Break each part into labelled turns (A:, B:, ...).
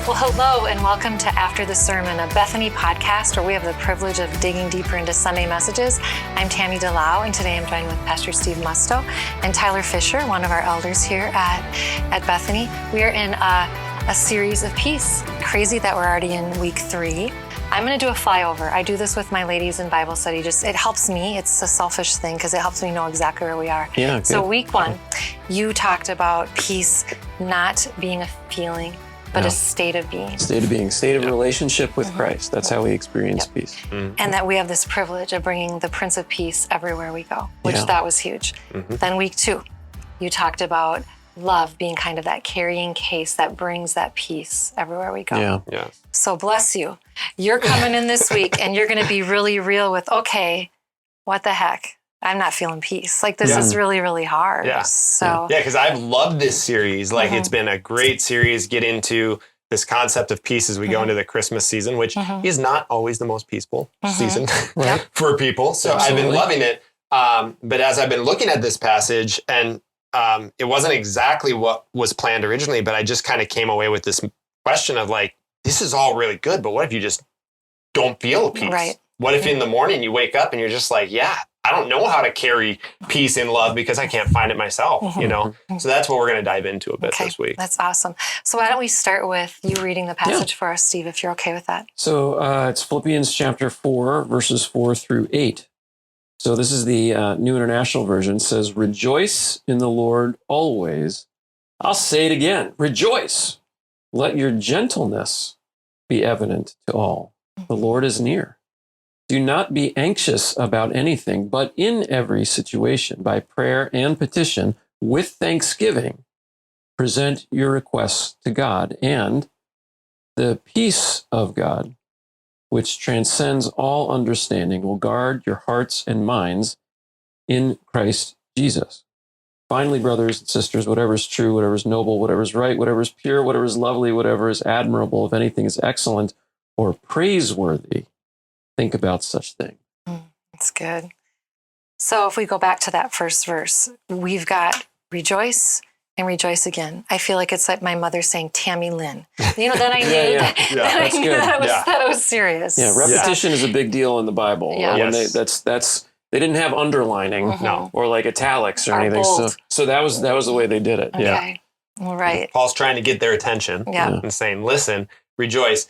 A: Well, hello and welcome to After the Sermon, a Bethany podcast where we have the privilege of digging deeper into Sunday messages. I'm Tami and today I'm joined with Pastor Steve Musto and Tylor Fisher, one of our elders here at Bethany. We are in a series of peace. Crazy that we're already in week 3. I'm going to do a flyover. I do this with my ladies in Bible study. It helps me. It's a selfish thing because it helps me know exactly where we are.
B: Yeah,
A: so week 1, you talked about peace not being a feeling, but a state of being.
B: State of relationship with Christ. That's how we experience peace.
A: Mm-hmm. And that we have this privilege of bringing the Prince of Peace everywhere we go, which that was huge. Mm-hmm. Then week 2, you talked about love being kind of that carrying case that brings that peace everywhere we go.
B: Yeah.
A: So bless you. You're coming in this week and you're going to be really real with, okay, what the heck? I'm not feeling peace. Like this is really, really hard.
C: Yeah.
A: So
C: because I've loved this series. Like it's been a great series. Get into this concept of peace as we go into the Christmas season, which is not always the most peaceful season for people. So I've been loving it. But as I've been looking at this passage, and it wasn't exactly what was planned originally, but I just kind of came away with this question of like, this is all really good, but what if you just don't feel peace?
A: Right.
C: What if in the morning you wake up and you're just like, I don't know how to carry peace and love because I can't find it myself, you know? So that's what we're going to dive into a bit this week.
A: That's awesome. So why don't we start with you reading the passage for us, Steve, if you're okay with that.
B: So it's Philippians chapter 4, verses 4 through 8. So this is the New International Version. It says, "Rejoice in the Lord always." I'll say it again. Rejoice. Let your gentleness be evident to all. The Lord is near. Do not be anxious about anything, but in every situation, by prayer and petition, with thanksgiving, present your requests to God, and the peace of God, which transcends all understanding, will guard your hearts and minds in Christ Jesus. Finally, brothers and sisters, whatever is true, whatever is noble, whatever is right, whatever is pure, whatever is lovely, whatever is admirable, if anything is excellent or praiseworthy, think about such things.
A: That's good. So if we go back to that first verse, we've got rejoice and rejoice again. I feel like it's like my mother saying Tami Lynn. You know, then I knew that it was serious.
B: Yeah, repetition is a big deal in the Bible.
A: Yeah.
B: When they didn't have underlining or like italics or anything. So that was the way they did it.
A: Okay.
B: Yeah.
A: All right.
C: Paul's trying to get their attention and saying, listen, rejoice.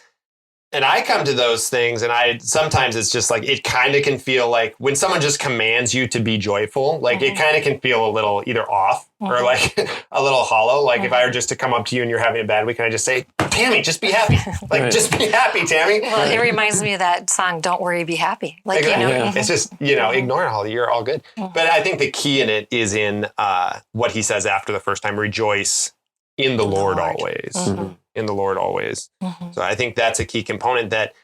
C: And I come to those things and sometimes it's just like, it kind of can feel like when someone just commands you to be joyful, like it kind of can feel a little either off or like a little hollow. Like if I were just to come up to you and you're having a bad week and I just say, Tami, just be happy. Like, just be happy, Tami.
A: Well, it reminds me of that song, Don't Worry, Be Happy. Like,
C: it's just, ignore it all. You're all good. But I think the key in it is in what he says after the first time, rejoice in the Lord always. In the Lord always. So I think that's a key component that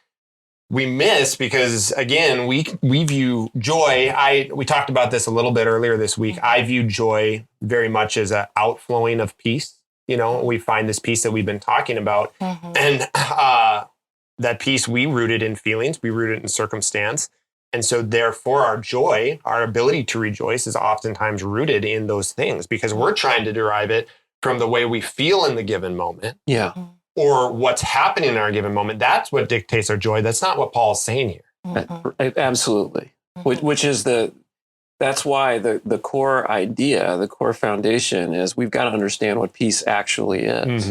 C: we miss because, again, we view joy. We talked about this a little bit earlier this week. I view joy very much as an outflowing of peace. You know, we find this peace that we've been talking about. And that peace we rooted in feelings, we rooted in circumstance. And so therefore our joy, our ability to rejoice is oftentimes rooted in those things because we're trying to derive it from the way we feel in the given moment.
B: Yeah.
C: Or what's happening in our given moment. That's what dictates our joy. That's not what Paul's saying here.
B: Absolutely. Which is that's why the core idea, the core foundation is we've got to understand what peace actually is.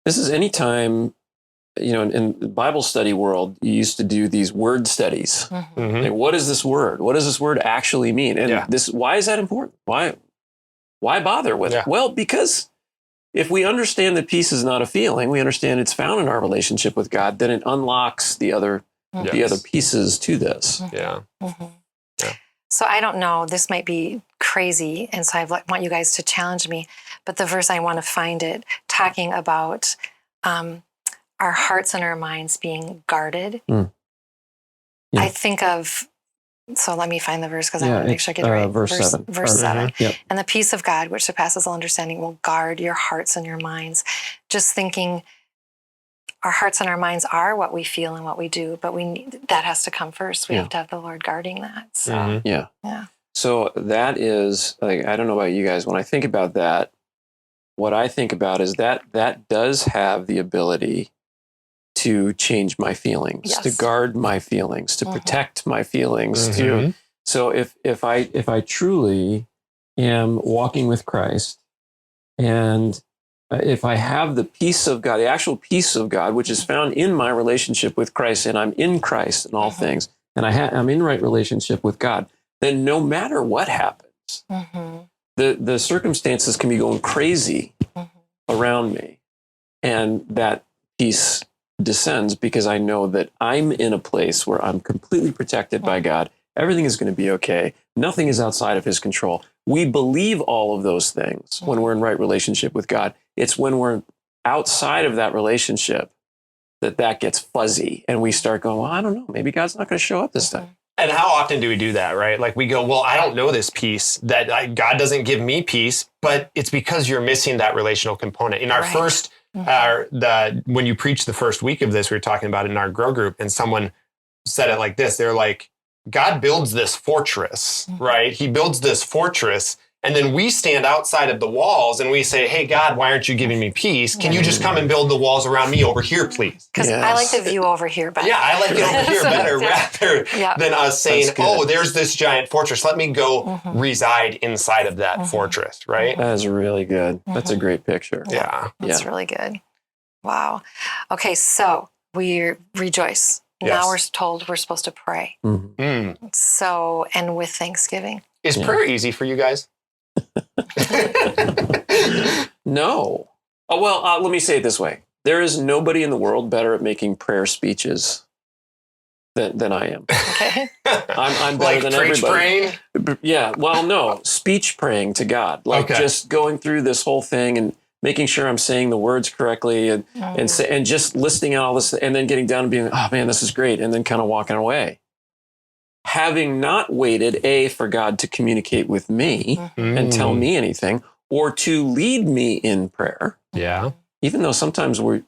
B: This is anytime, in the Bible study world, you used to do these word studies. Like, what is this word? What does this word actually mean? And why is that important? Why bother with it? Well, because if we understand that peace is not a feeling, we understand it's found in our relationship with God, then it unlocks the other pieces to this.
A: So I don't know, this might be crazy, and so I want you guys to challenge me, but the verse I want to find it talking about our hearts and our minds being guarded. I think of, so let me find the verse because I want to make sure I get it right.
B: Verse 7.
A: Verse 7. And the peace of God, which surpasses all understanding, will guard your hearts and your minds. Just thinking our hearts and our minds are what we feel and what we do, but that has to come first. We have to have the Lord guarding that. So,
B: So that is, like, I don't know about you guys, when I think about that, what I think about is that does have the ability to change my feelings, to guard my feelings, to protect my feelings. So if I truly am walking with Christ, and if I have the peace of God, the actual peace of God, which is found in my relationship with Christ, and I'm in Christ in all things, and I'm in right relationship with God, then no matter what happens, the circumstances can be going crazy around me, and that peace descends because I know that I'm in a place where I'm completely protected by God. Everything is going to be okay. Nothing is outside of his control. We believe all of those things when we're in right relationship with God. It's when we're outside of that relationship that gets fuzzy, and we start going, well, I don't know, maybe God's not going to show up this time.
C: And how often do we do that, right? Like we go, well, I don't know this peace, God doesn't give me peace, but it's because you're missing that relational component. In our first, when you preached the first week of this, we were talking about it in our grow group, and someone said it like this. They're like, God builds this fortress, right? He builds this fortress. And then we stand outside of the walls and we say, hey, God, why aren't you giving me peace? Can you just come and build the walls around me over here, please?
A: Because I like the view over here better.
C: Yeah, I like it over here better rather than us saying, oh, there's this giant fortress. Let me go reside inside of that fortress, right?
B: That is really good. That's a great picture.
C: Yeah.
A: That's really good. Wow. Okay, so we rejoice. Now we're told we're supposed to pray. So, and with thanksgiving.
C: Is prayer easy for you guys?
B: No. Oh, well, let me say it this way. There is nobody in the world better at making prayer speeches than I am.
A: Okay.
B: I'm better than everybody.
C: Praying?
B: Yeah. Well, no, speech praying to God, like just going through this whole thing and making sure I'm saying the words correctly and just listing out all this and then getting down and being, oh man, this is great. And then kind of walking away. Having not waited, for God to communicate with me and tell me anything, or to lead me in prayer.
C: Yeah.
B: Even though sometimes we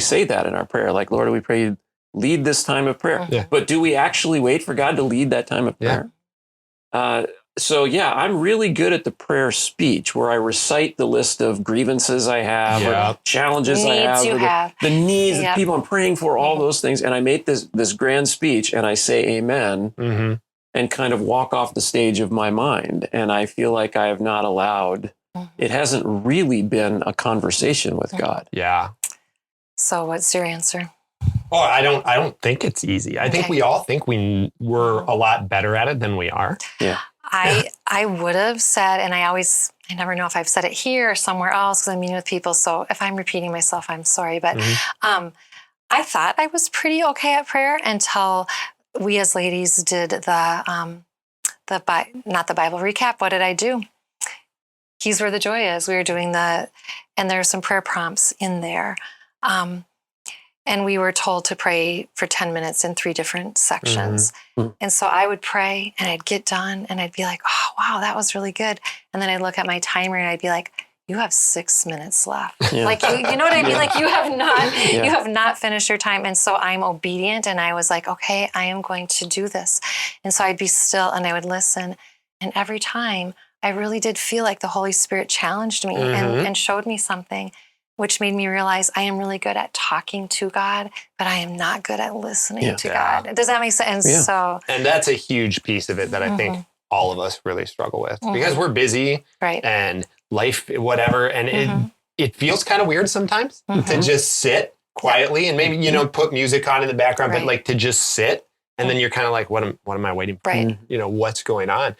B: say that in our prayer, like, Lord, we pray you lead this time of prayer.
C: Yeah.
B: But do we actually wait for God to lead that time of prayer? So I'm really good at the prayer speech where I recite the list of grievances I have, or challenges I have, the needs of people I'm praying for, all those things. And I make this grand speech and I say amen and kind of walk off the stage of my mind. And I feel like I have not allowed, it hasn't really been a conversation with God.
C: Yeah.
A: So what's your answer?
C: Oh, I don't think it's easy. I think we all think we're a lot better at it than we are.
B: Yeah.
A: I would have said, and I never know if I've said it here or somewhere else because I'm meeting with people. So if I'm repeating myself, I'm sorry. But I thought I was pretty okay at prayer until we as ladies did not the Bible recap. What did I do? He's where the joy is. We were doing and there are some prayer prompts in there. And we were told to pray for 10 minutes in 3 different sections. And so I would pray and I'd get done and I'd be like, oh, wow, that was really good. And then I'd look at my timer and I'd be like, you have 6 minutes left. Yeah. Like, you know what I mean? Like you have not finished your time. And so I'm obedient. And I was like, okay, I am going to do this. And so I'd be still and I would listen. And every time I really did feel like the Holy Spirit challenged me and showed me something, which made me realize I am really good at talking to God, but I am not good at listening to God. Does that make sense? Yeah.
C: And that's a huge piece of it that I think all of us really struggle with because we're busy and life, whatever. And it feels kind of weird sometimes to just sit quietly and maybe, put music on in the background, but like to just sit. And then you're kind of like, what am I waiting for? What's going on?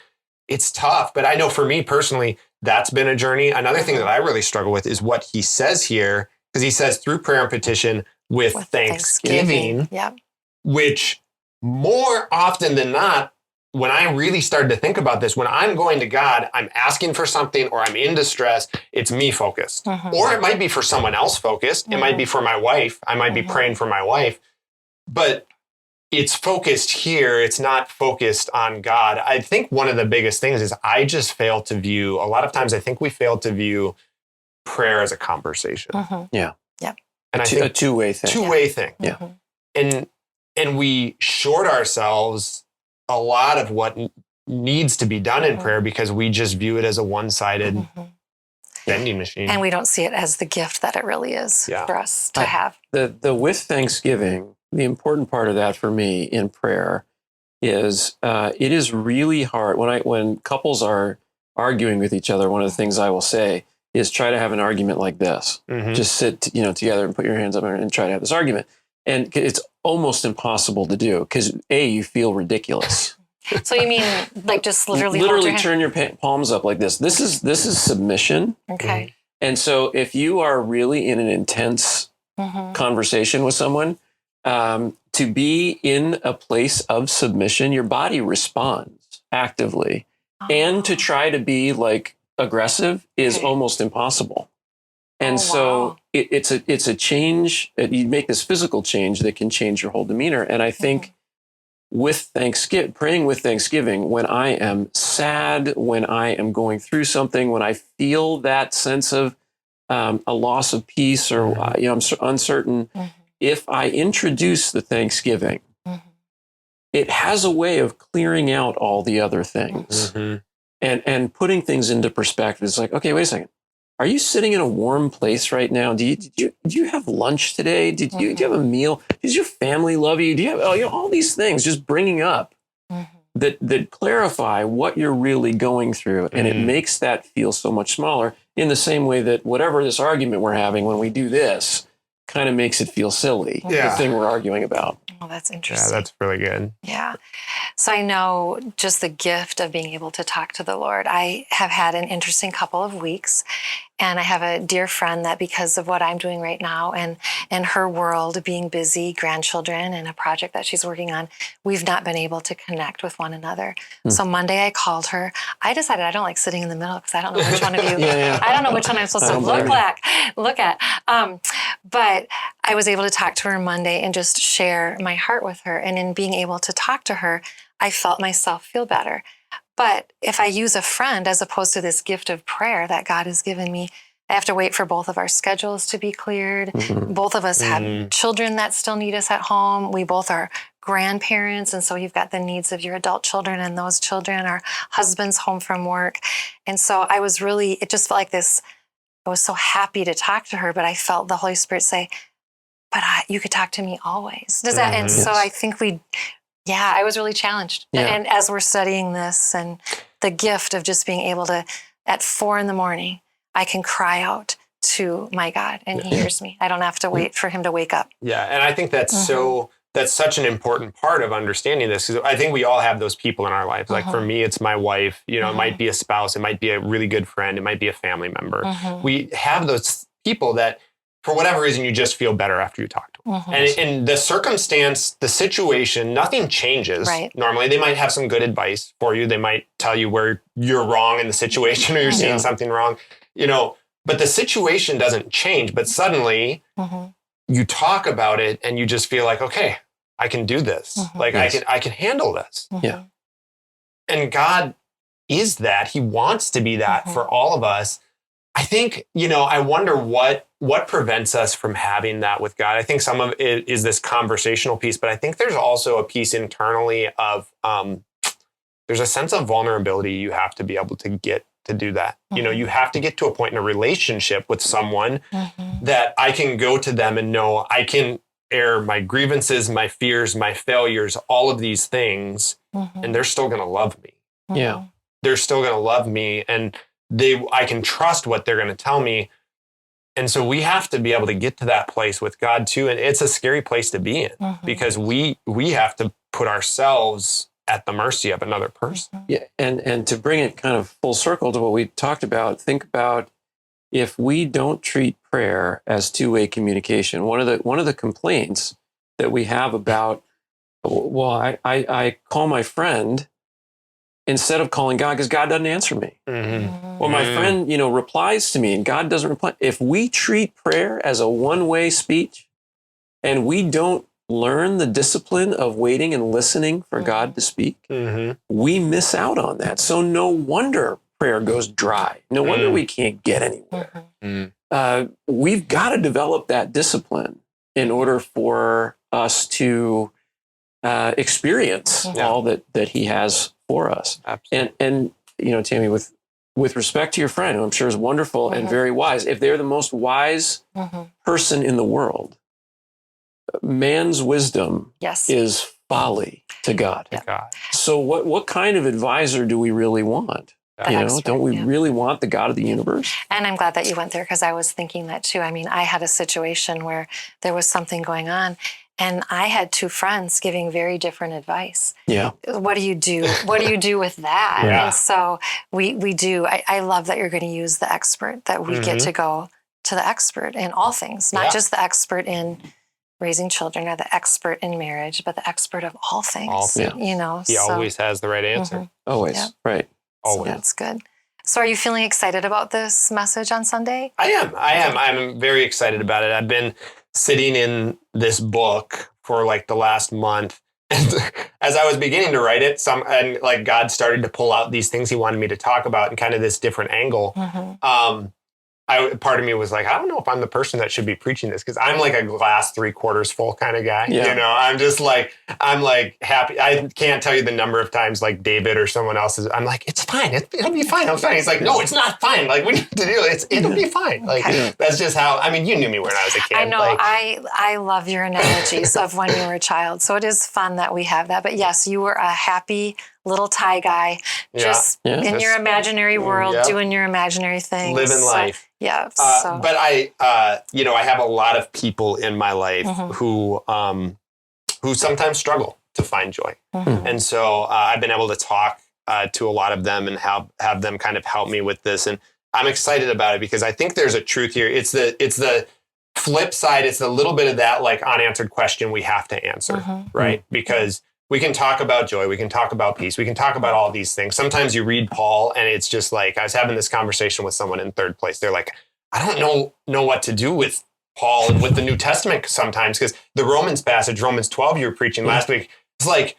C: It's tough. But I know for me personally, that's been a journey. Another thing that I really struggle with is what he says here, because he says through prayer and petition with thanksgiving, which more often than not, when I really started to think about this, when I'm going to God, I'm asking for something or I'm in distress, it's me focused. Or it might be for someone else focused. It might be for my wife. I might be praying for my wife. But it's focused here. It's not focused on God. I think one of the biggest things is I just fail to view, a lot of times I think we fail to view prayer as a conversation.
B: Yeah.
A: Yep.
C: And I think
B: a two-way thing.
C: Two-way thing.
B: Yeah.
C: And we short ourselves a lot of what needs to be done in prayer because we just view it as a one-sided vending machine.
A: And we don't see it as the gift that it really is for us to have.
B: The with thanksgiving, the important part of that for me in prayer is it is really hard when couples are arguing with each other. One of the things I will say is try to have an argument like this. Just sit together and put your hands up and try to have this argument. And it's almost impossible to do because you feel ridiculous.
A: So you mean like just literally
B: turn your palms up like this. This is submission.
A: Okay.
B: And so if you are really in an intense conversation with someone, to be in a place of submission, your body responds actively. And to try to be like aggressive is almost impossible. And so it's a change. You make this physical change that can change your whole demeanor. And I think praying with thanksgiving, when I am sad, when I am going through something, when I feel that sense of a loss of peace or I'm uncertain, if I introduce the thanksgiving, it has a way of clearing out all the other things and putting things into perspective. It's like, okay, wait a second. Are you sitting in a warm place right now? Did you have lunch today? Did you have a meal? Does your family love you? Do you have all these things just bringing up that clarify what you're really going through, and it makes that feel so much smaller. In the same way that whatever this argument we're having when we do this kind of makes it feel silly. The thing we're arguing about.
A: Oh, that's interesting.
C: Yeah, that's really good.
A: Yeah. So I know just the gift of being able to talk to the Lord. I have had an interesting couple of weeks, and I have a dear friend that because of what I'm doing right now and her world being busy, grandchildren and a project that she's working on, we've not been able to connect with one another. So Monday I called her. I decided I don't like sitting in the middle because I don't know which one of you, I don't know which one I'm supposed to look at. But I was able to talk to her Monday and just share my heart with her. And in being able to talk to her, I felt myself feel better. But if I use a friend as opposed to this gift of prayer that God has given me, I have to wait for both of our schedules to be cleared. Both of us have children that still need us at home. We both are grandparents. And so you've got the needs of your adult children and those children, our husbands home from work. And so it just felt like this. I was so happy to talk to her, but I felt the Holy Spirit say, but you could talk to me always. Does that? And so I think I was really challenged. And as we're studying this and the gift of just being able to, at 4 a.m, I can cry out to my God and he hears me. I don't have to wait for him to wake up.
C: Yeah. And I think that's that's such an important part of understanding this. Because I think we all have those people in our lives. Like for me, it's my wife, it might be a spouse, it might be a really good friend, it might be a family member. We have those people that for whatever reason, you just feel better after you talk to them. And the circumstance, the situation, nothing changes. Normally, they might have some good advice for you. They might tell you where you're wrong in the situation or you're seeing something wrong, but the situation doesn't change. But suddenly you talk about it and you just feel like, okay, I can do this. Like I can handle this. And God is that. He wants to be that for all of us. I think, I wonder what prevents us from having that with God. I think some of it is this conversational piece, but I think there's also a piece internally of, there's a sense of vulnerability you have to be able to get to do that. You have to get to a point in a relationship with someone that I can go to them and know I can air my grievances, my fears, my failures, all of these things, and they're still going to love me. They're still going to love me, and I can trust what they're going to tell me. And so we have to be able to get to that place with God too. And it's a scary place to be in because we have to put ourselves at the mercy of another person.
B: Yeah. And to bring it kind of full circle to what we talked about, think about if we don't treat prayer as two-way communication. One of the complaints that we have about, I call my friend instead of calling God because God doesn't answer me. Or my friend, replies to me and God doesn't reply. If we treat prayer as a one-way speech and we don't learn the discipline of waiting and listening for God to speak, we miss out on that. So no wonder prayer goes dry. No wonder we can't get anywhere. We've got to develop that discipline in order for us to experience all that he has for us. And Tami, with with respect to your friend, who I'm sure is wonderful and very wise, if they're the most wise person in the world, man's wisdom is folly to God. So what kind of advisor do we really want? Don't we really want the God of the universe?
A: And I'm glad that you went there, because I was thinking that too. I mean, I had a situation where there was something going on, and I had two friends giving very different advice.
B: Yeah.
A: What do you do? What do you do with that?
B: Yeah.
A: And so we do. I love that you're going to use the expert, that we get to go to the expert in all things, not just the expert in raising children or the expert in marriage, but the expert of all things.
C: He always has the right answer.
B: Always. Yeah. Right.
C: Always.
A: So that's good. So are you feeling excited about this message on Sunday?
C: I am. I'm very excited about it. I've been sitting in this book for like the last month. And as I was beginning to write it, God started to pull out these things he wanted me to talk about in kind of this different angle. Part of me was like, I don't know if I'm the person that should be preaching this, because I'm like a glass 3/4 full kind of guy. I'm just like, I'm like happy. I can't tell you the number of times like David or someone else I'm like, it's fine. It'll be fine. I'm fine. He's like, no, it's not fine. Like, we need to do it. It'll be fine. Like, that's just how, I mean, you knew me when I was a kid.
A: I know. I love your analogies of when you were a child. So it is fun that we have that. But yes, you were a happy little Thai guy, just in your imaginary world, doing your imaginary things.
C: Living life.
A: Yeah.
C: But I have a lot of people in my life who sometimes struggle to find joy. And so I've been able to talk to a lot of them and have them kind of help me with this. And I'm excited about it, because I think there's a truth here. It's the flip side. It's a little bit of that like unanswered question we have to answer, right? Because we can talk about joy. We can talk about peace. We can talk about all these things. Sometimes you read Paul and it's just like, I was having this conversation with someone in third place. They're like, I don't know what to do with Paul and with the New Testament sometimes, because the Romans passage, Romans 12, you were preaching last week, it's like,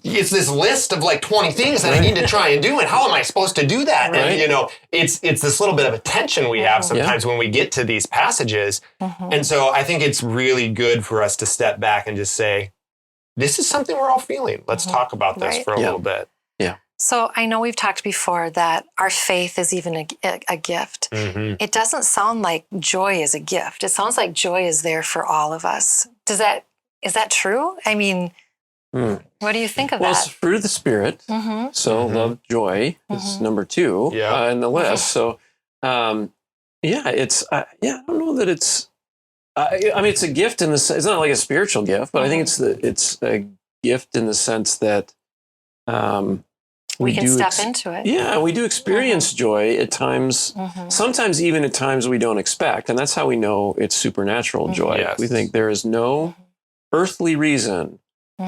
C: it's this list of like 20 things that I need to try and do. And how am I supposed to do that? Right. And, it's this little bit of a tension we have sometimes when we get to these passages. And so I think it's really good for us to step back and just say, this is something we're all feeling. Let's talk about this for a little bit. Yeah.
A: So I know we've talked before that our faith is even a gift. It doesn't sound like joy is a gift. It sounds like joy is there for all of us. Is that true? I mean, what do you think of that?
B: Well, it's fruit of the Spirit. So love, joy is number 2 in the list. So, it's, I don't know that it's, I mean, it's a gift in the sense, it's not like a spiritual gift, but I think it's a gift in the sense that
A: we can step into it.
B: Yeah, we do experience joy at times, sometimes even at times we don't expect. And that's how we know it's supernatural joy. Yes. We think there is no earthly reason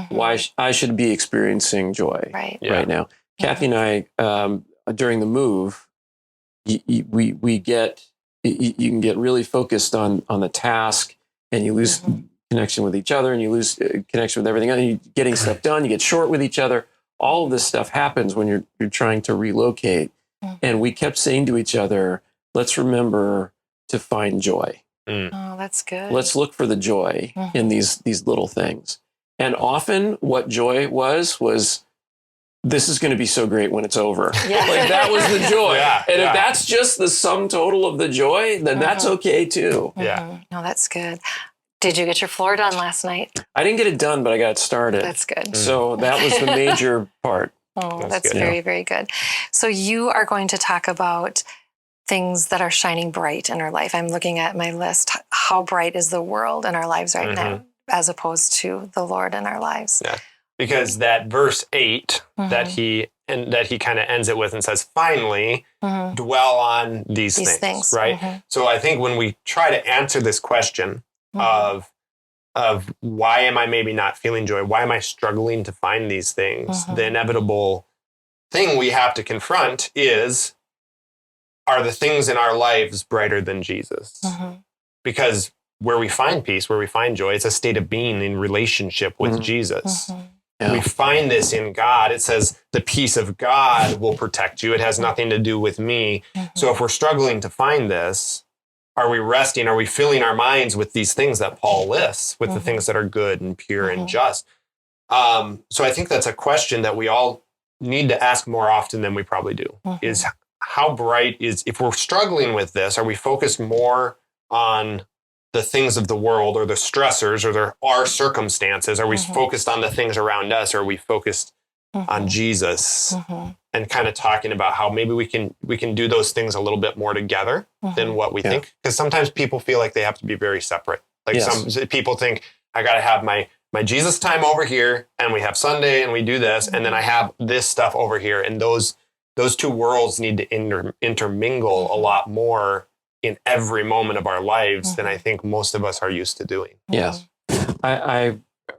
B: why I should be experiencing joy right now. Kathy and I, during the move, we get... You can get really focused on the task, and you lose connection with each other, and you lose connection with everything else. And you're getting stuff done. You get short with each other. All of this stuff happens when you're trying to relocate. And we kept saying to each other, let's remember to find joy.
A: Oh, that's good.
B: Let's look for the joy in these little things. And often what joy was, this is going to be so great when it's over. Like that was the joy. If that's just the sum total of the joy, then that's okay too.
A: No, that's good. Did you get your floor done last night?
B: I didn't get it done, but I got it started.
A: That's good.
B: So that was the major part.
A: Oh, that's very, very good. So you are going to talk about things that are shining bright in our life. I'm looking at my list. How bright is the world in our lives right now, as opposed to the Lord in our lives?
C: Yeah. Because that verse 8 that he kind of ends it with and says, finally, dwell on these things, right? So I think when we try to answer this question of why am I maybe not feeling joy? Why am I struggling to find these things? The inevitable thing we have to confront is, are the things in our lives brighter than Jesus? Because where we find peace, where we find joy, it's a state of being in relationship with Jesus. We find this in God. It says the peace of God will protect you. It has nothing to do with me. So if we're struggling to find this, are we resting? Are we filling our minds with these things that Paul lists, with the things that are good and pure and just? So I think that's a question that we all need to ask more often than we probably do, is how bright is, if we're struggling with this, are we focused more on the things of the world or the stressors or our circumstances? Are we focused on the things around us? Or are we focused on Jesus? And kind of talking about how maybe we can do those things a little bit more together than what we think. Because sometimes people feel like they have to be very separate. Like some people think, I got to have my Jesus time over here, and we have Sunday and we do this, and then I have this stuff over here. And those two worlds need to intermingle a lot more in every moment of our lives than I think most of us are used to doing.
B: Yes. I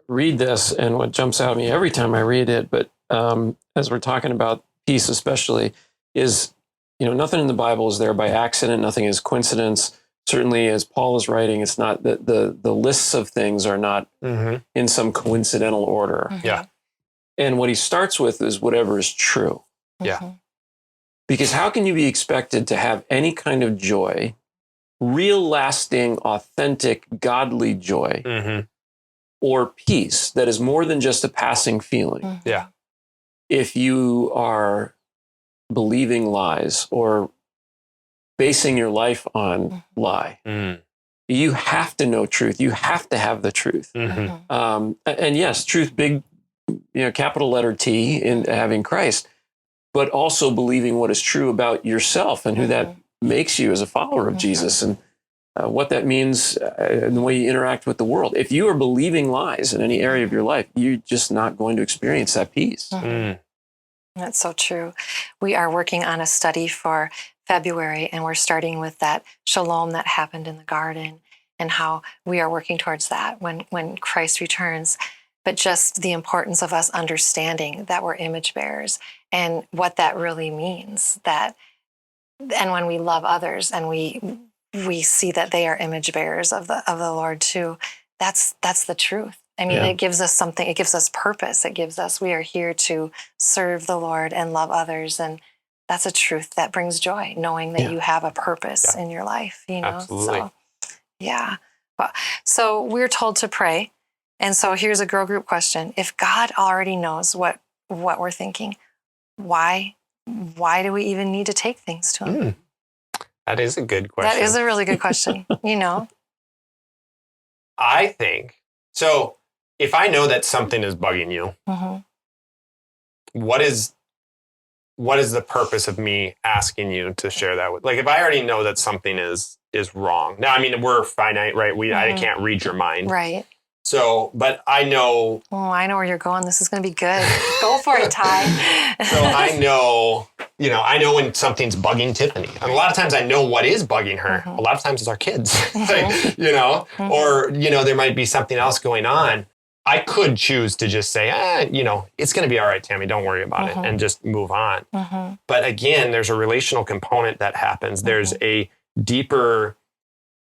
B: read this, and what jumps out at me every time I read it, but as we're talking about peace especially, is, nothing in the Bible is there by accident. Nothing is coincidence. Certainly, as Paul is writing, it's not the lists of things are not in some coincidental order.
C: Yeah.
B: And what he starts with is whatever is true.
C: Yeah.
B: Because how can you be expected to have any kind of joy, real, lasting, authentic, godly joy, or peace that is more than just a passing feeling?
C: Yeah.
B: If you are believing lies or basing your life on lie, you have to know truth. You have to have the truth. And yes, truth, big, capital letter T in having Christ, but also believing what is true about yourself and who that makes you as a follower of Jesus, and what that means in the way you interact with the world. If you are believing lies in any area of your life, you're just not going to experience that peace.
A: That's so true. We are working on a study for February, and we're starting with that shalom that happened in the garden and how we are working towards that when Christ returns. But just the importance of us understanding that we're image bearers and what that really means. And when we love others and we see that they are image bearers of the Lord too, that's the truth. I mean, it gives us something. It gives us purpose. We are here to serve the Lord and love others, and that's a truth that brings joy, knowing that you have a purpose in your life.
C: Absolutely.
A: So well, so we're told to pray. And so here's a girl group question. If God already knows what we're thinking, why do we even need to take things to him?
C: That is a good question.
A: That is a really good question.
C: I think, so if I know that something is bugging you, what is the purpose of me asking you to share that with? Like, if I already know that something is wrong. Now, I mean, we're finite, right? I can't read your mind.
A: Right.
C: So, but I know.
A: Oh, I know where you're going. This is going to be good. Go for it, Ty.
C: So I know when something's bugging Tiffany. And a lot of times I know what is bugging her. A lot of times it's our kids, or, there might be something else going on. I could choose to just say, it's going to be all right, Tami, don't worry about it, and just move on. But again, there's a relational component that happens. There's a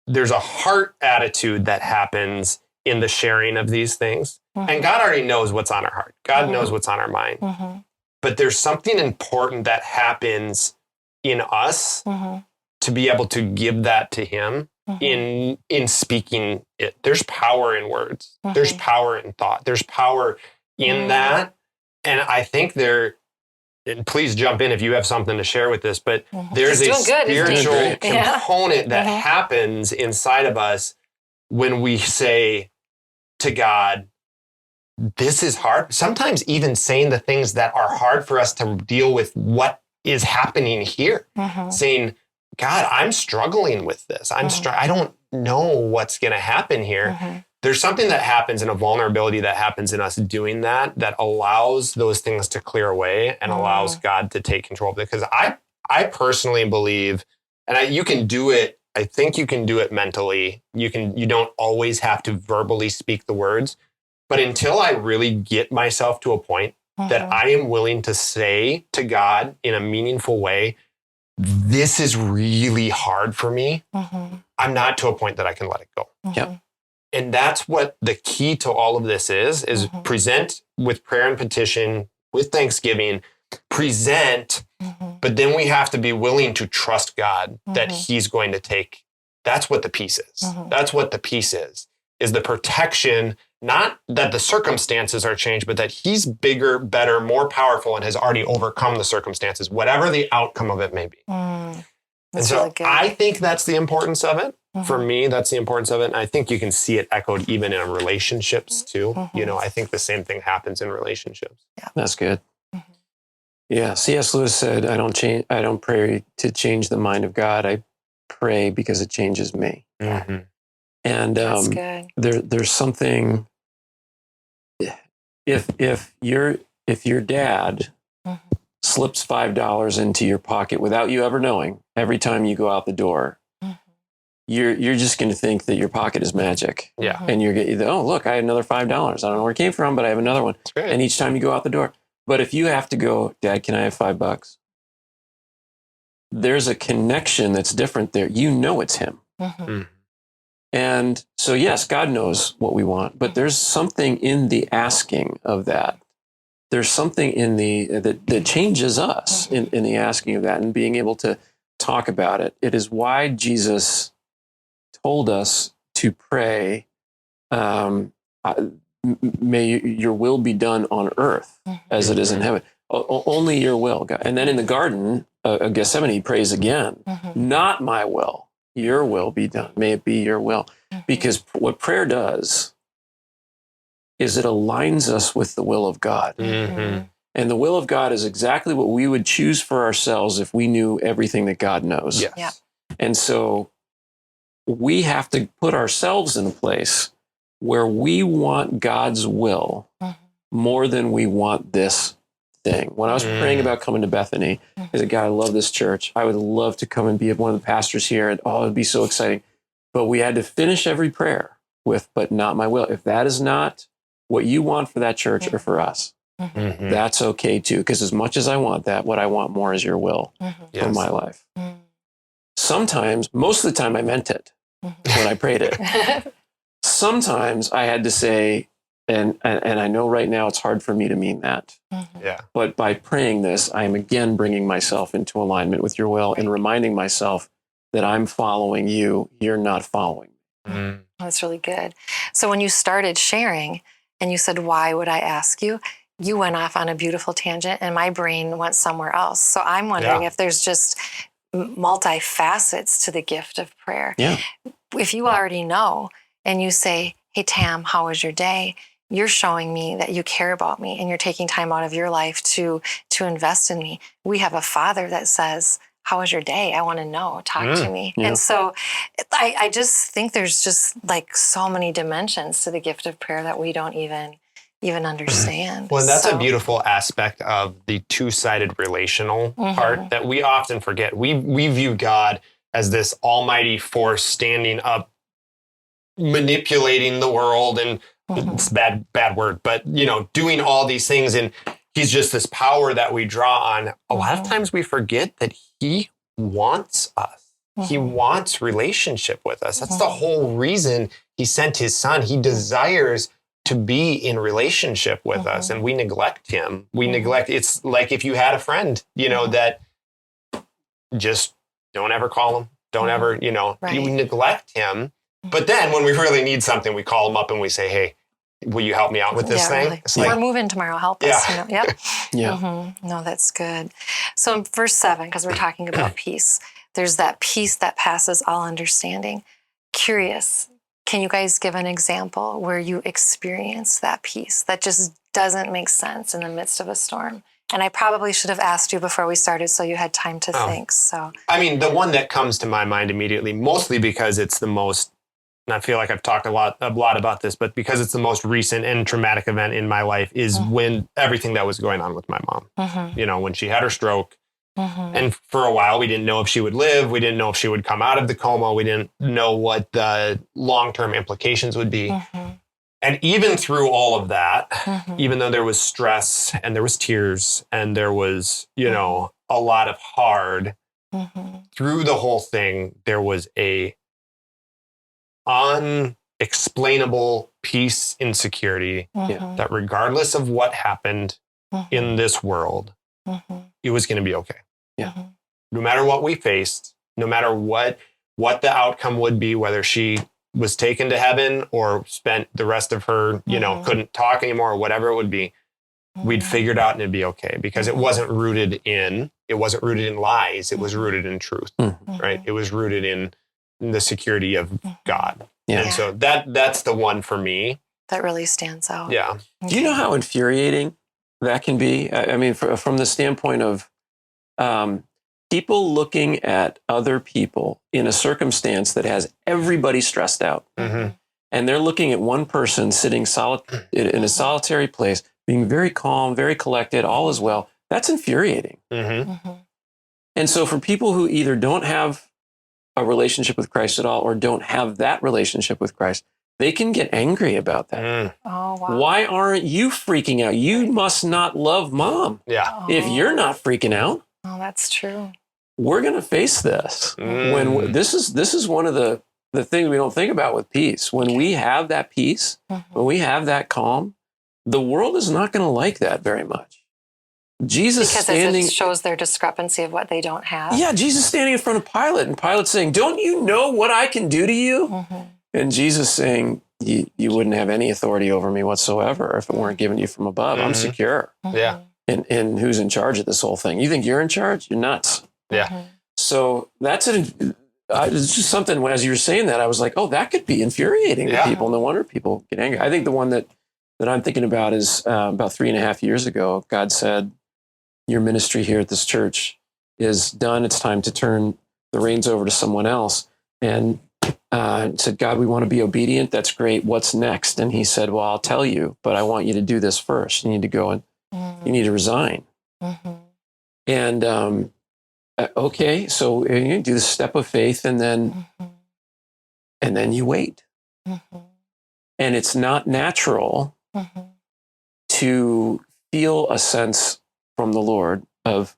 C: heart attitude that happens in the sharing of these things. And God already knows what's on our heart. God knows what's on our mind. But there's something important that happens in us to be able to give that to him in speaking it. There's power in words. There's power in thought. There's power in that. And I think and please jump in if you have something to share with this, but there's a spiritual component that happens inside of us when we say to God, this is hard. Sometimes even saying the things that are hard for us to deal with what is happening here. Saying, God, I'm struggling with this. I don't know what's going to happen here. There's something that happens in a vulnerability that happens in us doing that allows those things to clear away and allows God to take control of it. Because I personally believe, and you can do it. I think you can do it mentally. You don't always have to verbally speak the words. But until I really get myself to a point that I am willing to say to God in a meaningful way, this is really hard for me, I'm not to a point that I can let it go.
B: Yep.
C: And that's what the key to all of this is present with prayer and petition, with thanksgiving, present, but then we have to be willing to trust God that he's going to take. That's what the peace is. That's what the peace is the protection not that the circumstances are changed, but that he's bigger, better, more powerful, and has already overcome the circumstances, whatever the outcome of it may be. And so
A: really good.
C: I think that's the importance of it. For me, that's the importance of it. And I think you can see it echoed even in relationships too. You know, I think the same thing happens in relationships.
A: Yeah.
B: That's good. Yeah. C.S. Lewis said, I don't pray to change the mind of God. I pray because it changes me. And
A: That's good.
B: there's something, if your dad slips $5 into your pocket without you ever knowing, every time you go out the door, you're just going to think that your pocket is magic.
C: Yeah.
B: And you're going to, oh, look, I had another $5. I don't know where it came from, but I have another one.
C: That's great.
B: And each time you go out the door. But if you have to go, Dad, can I have $5? There's a connection that's different there. You know it's him. And so, yes, God knows what we want, but there's something in the asking of that. There's something in that changes us in the asking of that and being able to talk about it. It is why Jesus told us to pray, may your will be done on earth as it is in heaven. Only your will, God. And then in the Garden of Gethsemane, he prays again, not my will, your will be done. May it be your will. Because what prayer does is it aligns us with the will of God. And the will of God is exactly what we would choose for ourselves if we knew everything that God knows.
C: Yes.
A: Yeah.
B: And so we have to put ourselves in a place where we want God's will more than we want this thing. When I was praying about coming to Bethany, I said, God, I love this church. I would love to come and be one of the pastors here. And it'd be so exciting. But we had to finish every prayer with, but not my will. If that is not what you want for that church or for us, that's okay too. Because as much as I want that, what I want more is your will for my life. Sometimes, most of the time I meant it when I prayed it. Sometimes I had to say, and I know right now it's hard for me to mean that.
C: Yeah.
B: But by praying this, I am again bringing myself into alignment with your will and reminding myself that I'm following you, you're not following me.
A: That's really good. So when you started sharing and you said, why would I ask you? You went off on a beautiful tangent and my brain went somewhere else. So I'm wondering if there's just multi-facets to the gift of prayer.
B: Yeah.
A: If you already know and you say, hey, Tam, how was your day? You're showing me that you care about me and you're taking time out of your life to invest in me. We have a Father that says, how was your day? I want to know. Talk to me.
B: Yeah.
A: And so I just think there's just like so many dimensions to the gift of prayer that we don't even understand.
C: Well, and that's a beautiful aspect of the two-sided relational part that we often forget. We view God as this almighty force standing up, manipulating the world, and it's bad word, but doing all these things, and he's just this power that we draw on. A lot of times we forget that he wants us. He wants relationship with us. That's the whole reason he sent his son. He desires to be in relationship with us, and we neglect him. We neglect. It's like if you had a friend, that just don't ever call him. Don't ever, you neglect him. But then when we really need something, we call him up and we say, hey, will you help me out with this thing?
A: Really. We're moving tomorrow. Help us. No, that's good. So in verse 7, because we're talking about peace, there's that peace that passes all understanding. Curious, can you guys give an example where you experience that peace that just doesn't make sense in the midst of a storm? And I probably should have asked you before we started so you had time to think. So,
C: I mean, the one that comes to my mind immediately, mostly because it's the most, and I feel like I've talked a lot about this, but because it's the most recent and traumatic event in my life, is when everything that was going on with my mom. When she had her stroke. And for a while, we didn't know if she would live. We didn't know if she would come out of the coma. We didn't know what the long-term implications would be. And even through all of that, even though there was stress and there was tears and there was, a lot of hard, through the whole thing, there was a unexplainable peace in security that regardless of what happened in this world, it was going to be okay. No matter what we faced, no matter what the outcome would be, whether she was taken to heaven or spent the rest of her, couldn't talk anymore or whatever it would be, we'd figure it out and it'd be okay, because it wasn't rooted in lies. It was rooted in truth, right? It was rooted in the security of God.
B: Yeah.
C: And so that's the one for me.
A: That really stands out.
C: Yeah.
B: Do you know how infuriating that can be? I mean, from the standpoint of people looking at other people in a circumstance that has everybody stressed out.
C: Mm-hmm.
B: And they're looking at one person sitting in a solitary place, being very calm, very collected, all is well. That's infuriating.
C: Mm-hmm.
B: And so for people who either don't have a relationship with Christ at all or don't have that relationship with Christ, they can get angry about that.
C: Mm.
A: Oh, wow.
B: Why aren't you freaking out? You must not love mom.
C: Yeah.
B: If you're not freaking out.
A: Oh, that's true.
B: We're going to face this. When this is one of the things we don't think about with peace. When we have that peace, when we have that calm, the world is not going to like that very much. Jesus
A: because it shows their discrepancy of what they don't have.
B: Yeah, Jesus standing in front of Pilate, and Pilate saying, "Don't you know what I can do to you?" And Jesus saying, you wouldn't have any authority over me whatsoever if it weren't given to you from above. I'm secure.
C: Yeah.
B: And who's in charge of this whole thing? You think you're in charge? You're nuts.
C: Yeah.
B: So it's just something, as you were saying that, I was like, oh, that could be infuriating to people. No wonder people get angry. I think the one that I'm thinking about is about 3.5 years ago, God said, your ministry here at this church is done. It's time to turn the reins over to someone else. And said, God, we want to be obedient. That's great. What's next? And he said, well, I'll tell you, but I want you to do this first. You need to go and you need to resign. And okay, so you do the step of faith, and then you wait. And it's not natural to feel a sense from the Lord of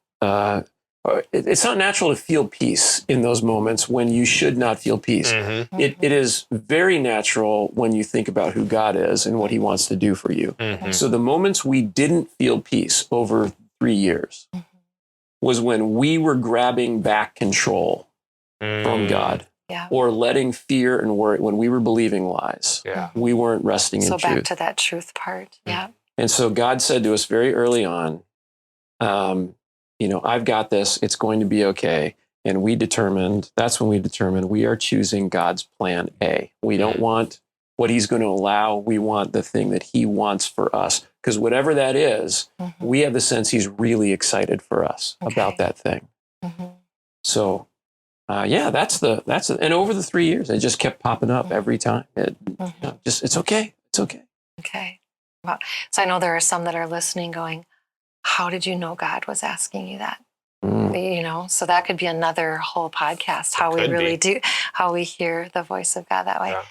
B: it's not natural to feel peace in those moments when you should not feel peace. It is very natural when you think about who God is and what he wants to do for you. So the moments we didn't feel peace over 3 years was when we were grabbing back control from God or letting fear and worry, when we were believing lies. We weren't resting in truth.
A: So back to that truth part. Yeah.
B: And so God said to us very early on, I've got this, it's going to be okay. And that's when we determined we are choosing God's plan A. We don't want what he's going to allow. We want the thing that he wants for us. Because whatever that is, we have the sense he's really excited for us about that thing. So, that's and over the 3 years, it just kept popping up every time. It's okay. It's okay.
A: Okay. Well, so I know there are some that are listening going, how did you know God was asking you that? So that could be another whole podcast, how we really do, how we hear the voice of God that way. Yeah.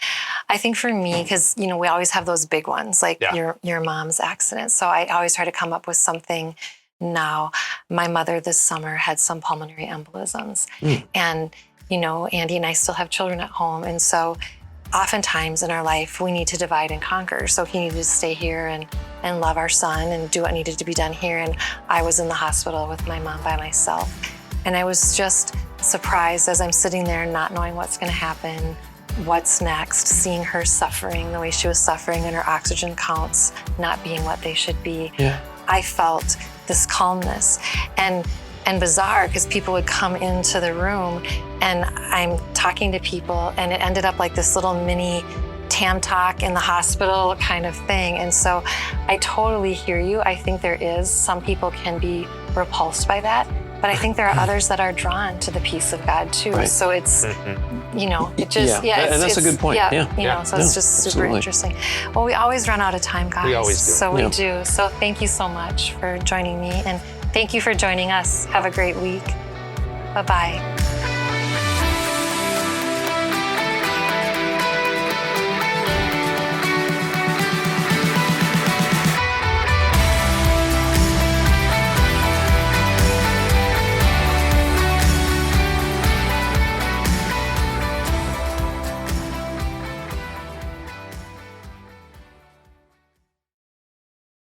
A: I think for me, because, we always have those big ones, like your mom's accident. So I always try to come up with something now. My mother this summer had some pulmonary embolisms. And, Andy and I still have children at home. And so oftentimes in our life, we need to divide and conquer. So he needed to stay here and love our son and do what needed to be done here. And I was in the hospital with my mom by myself. And I was just surprised as I'm sitting there not knowing what's going to happen, what's next, seeing her suffering the way she was suffering and her oxygen counts not being what they should be. Yeah. I felt this calmness and bizarre because people would come into the room and I'm talking to people and it ended up like this little mini TAM talk in the hospital kind of thing. And so I totally hear you. I think there is, some people can be repulsed by that, but I think there are others that are drawn to the peace of God too. Right. So it's, it just,
B: and that's a good point.
A: So it's just super interesting. Well, we always run out of time, guys.
C: We always do.
A: So we do. So thank you so much for joining me, and thank you for joining us. Have a great week. Bye-bye.